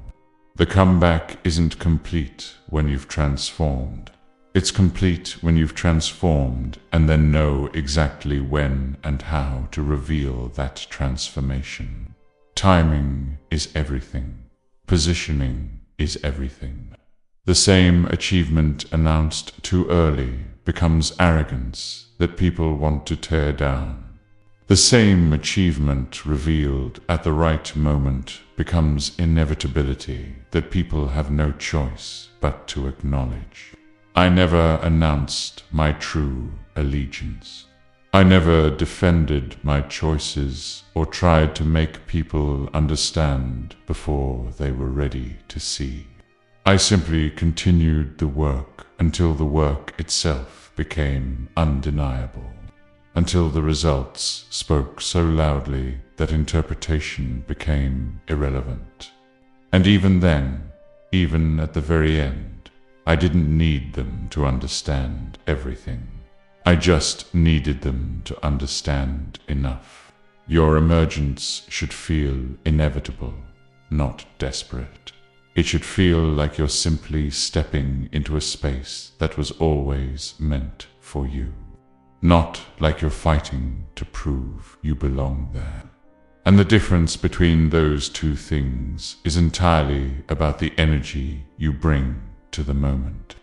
The comeback isn't complete when you've transformed. It's complete when you've transformed and then know exactly when and how to reveal that transformation. Timing is everything. Positioning is everything. The same achievement announced too early becomes arrogance that people want to tear down. The same achievement revealed at the right moment becomes inevitability that people have no choice but to acknowledge. I never announced my true allegiance. I never defended my choices or tried to make people understand before they were ready to see. I simply continued the work until the work itself became undeniable. Until the results spoke so loudly that interpretation became irrelevant. And even then, even at the very end, I didn't need them to understand everything. I just needed them to understand enough. Your emergence should feel inevitable, not desperate. It should feel like you're simply stepping into a space that was always meant for you. Not like you're fighting to prove you belong there. And the difference between those two things is entirely about the energy you bring to the moment.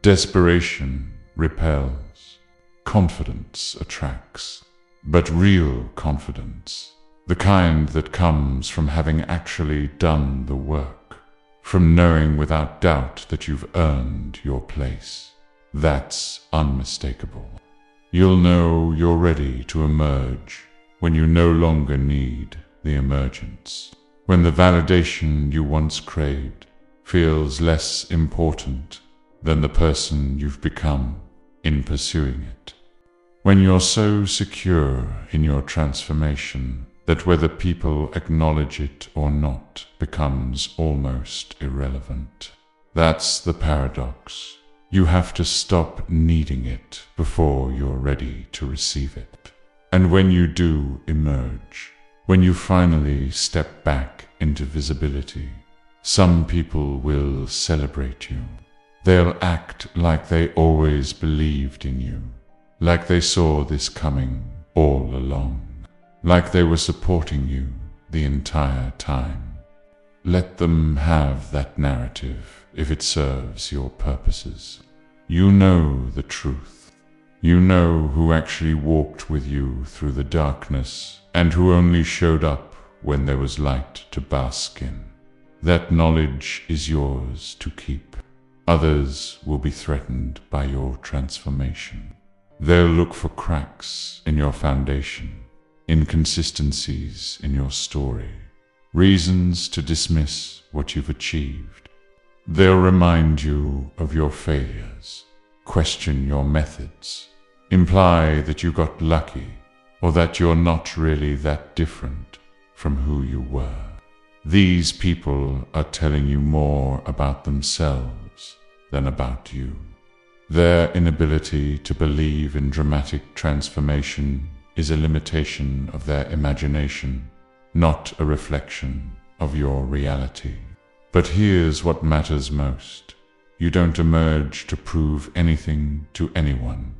Desperation repels. Confidence attracts. But real confidence, the kind that comes from having actually done the work, from knowing without doubt that you've earned your place. That's unmistakable. You'll know you're ready to emerge when you no longer need the emergence, when the validation you once craved feels less important than the person you've become in pursuing it. When you're so secure in your transformation that whether people acknowledge it or not becomes almost irrelevant. That's the paradox. You have to stop needing it before you're ready to receive it. And when you do emerge, when you finally step back into visibility, some people will celebrate you. They'll act like they always believed in you, like they saw this coming all along, like they were supporting you the entire time. Let them have that narrative if it serves your purposes. You know the truth. You know who actually walked with you through the darkness and who only showed up when there was light to bask in. That knowledge is yours to keep. Others will be threatened by your transformation. They'll look for cracks in your foundation, inconsistencies in your story, reasons to dismiss what you've achieved. They'll remind you of your failures, question your methods, imply that you got lucky or that you're not really that different from who you were. These people are telling you more about themselves than about you. Their inability to believe in dramatic transformation is a limitation of their imagination, not a reflection of your reality. But here's what matters most. You don't emerge to prove anything to anyone.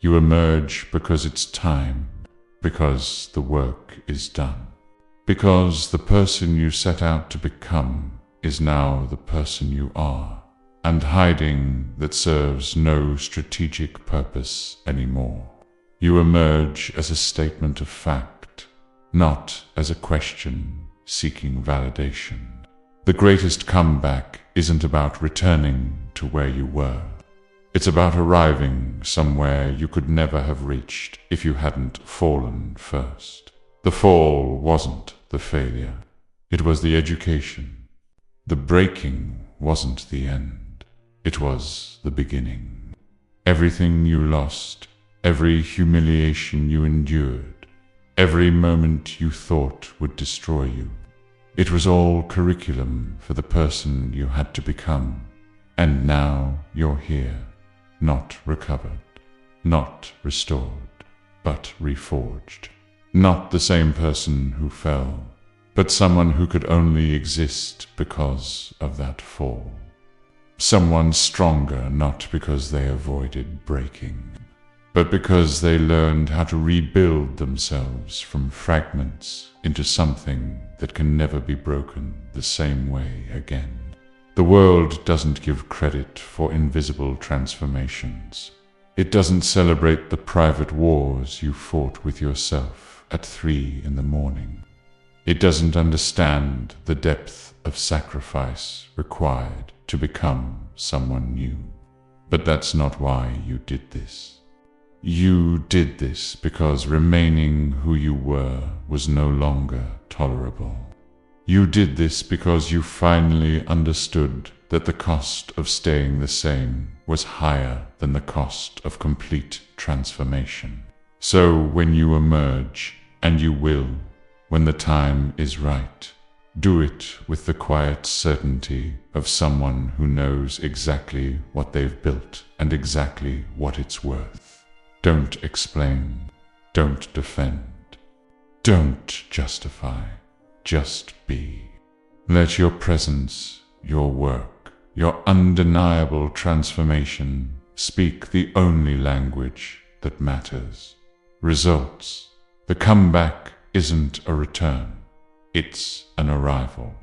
You emerge because it's time, because the work is done, because the person you set out to become is now the person you are, and hiding that serves no strategic purpose anymore. You emerge as a statement of fact, not as a question seeking validation. The greatest comeback isn't about returning to where you were. It's about arriving somewhere you could never have reached if you hadn't fallen first. The fall wasn't the failure. It was the education. The breaking wasn't the end. It was the beginning. Everything you lost, every humiliation you endured, every moment you thought would destroy you, it was all curriculum for the person you had to become. And now you're here, not recovered, not restored, but reforged. Not the same person who fell, but someone who could only exist because of that fall. Someone stronger, not because they avoided breaking, but because they learned how to rebuild themselves from fragments into something that can never be broken the same way again. The world doesn't give credit for invisible transformations. It doesn't celebrate the private wars you fought with yourself at 3 a.m. It doesn't understand the depth of sacrifice required to become someone new. But that's not why you did this. You did this because remaining who you were was no longer tolerable. You did this because you finally understood that the cost of staying the same was higher than the cost of complete transformation. So when you emerge, and you will, when the time is right, do it with the quiet certainty of someone who knows exactly what they've built and exactly what it's worth. Don't explain, don't defend, don't justify, just be. Let your presence, your work, your undeniable transformation speak the only language that matters. Results. The comeback isn't a return. It's an arrival.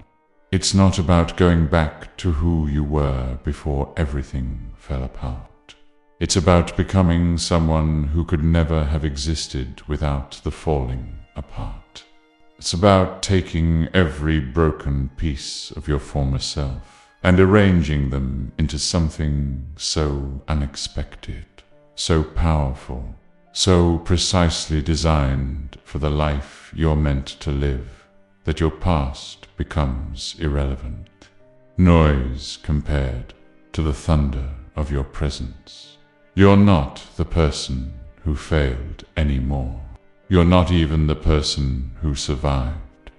It's not about going back to who you were before everything fell apart. It's about becoming someone who could never have existed without the falling apart. It's about taking every broken piece of your former self and arranging them into something so unexpected, so powerful, so precisely designed for the life you're meant to live, that your past becomes irrelevant. Noise compared to the thunder of your presence. You're not the person who failed anymore. You're not even the person who survived.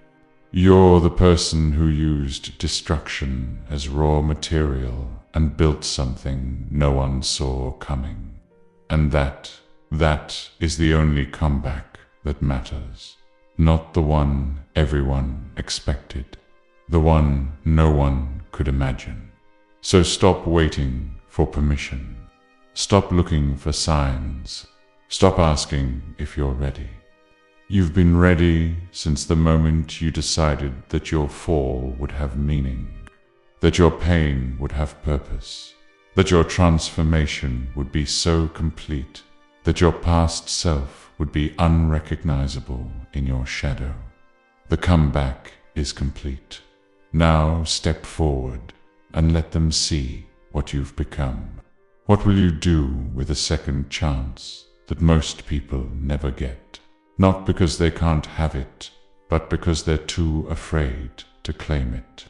You're the person who used destruction as raw material and built something no one saw coming. And that is the only comeback that matters. Not the one everyone expected, the one no one could imagine. So stop waiting for permission. Stop looking for signs. Stop asking if you're ready. You've been ready since the moment you decided that your fall would have meaning, that your pain would have purpose, that your transformation would be so complete that your past self would be unrecognizable in your shadow. The comeback is complete. Now step forward and let them see what you've become. What will you do with a second chance that most people never get? Not because they can't have it, but because they're too afraid to claim it.